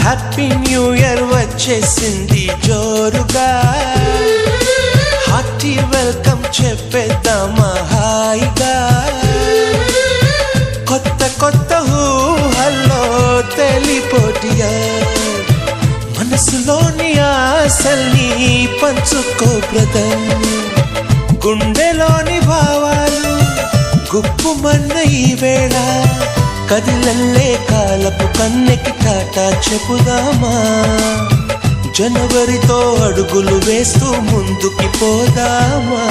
Happy new year వచ్చేసింది జోరుగా, hearty welcome చెప్పేద్దామా హాయిగా. కొత్త కొత్త ఊహల్లో తెలిపోటియా, మనసులోని ఆశల్ని పంచుకో బ్రదర్. గుండెలోని భావాలు గుప్పుమన్న ఈ వేళ, కదిలల్లే కాలపు కన్నెకి టాటా చెప్పుదామా. జనవరితో అడుగులు వేస్తూ ముందుకి పోదామా.